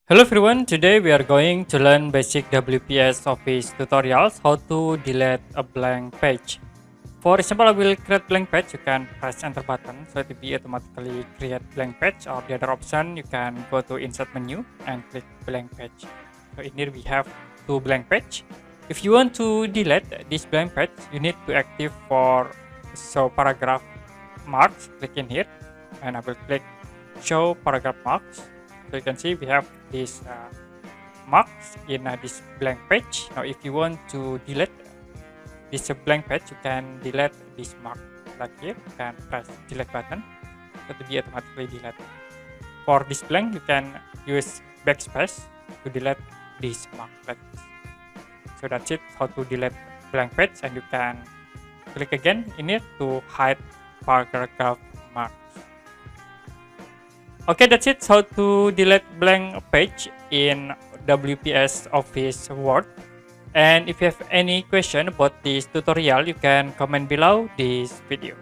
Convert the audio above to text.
Hello everyone, today we are going to learn basic WPS Office tutorials how to delete a blank page. For example, I will create blank page. You can press enter button so it will be automatically create blank page, or the other option you can go to insert menu and click blank page. So in here we have two blank page. If you want to delete this blank page, you need to active for show paragraph marks. Click in here and I will click show paragraph marks. So you can see we have this marks in this blank page. Now if you want to delete this blank page, you can delete this mark like here. You can press delete button, so it will be automatically deleted. For this blank, you can use backspace to delete this mark like this. So that's it, how to delete blank page, and you can click again in here to hide paragraph marks. Okay, that's it, how to delete blank page in WPS Office Word. And if you have any question about this tutorial, you can comment below this video.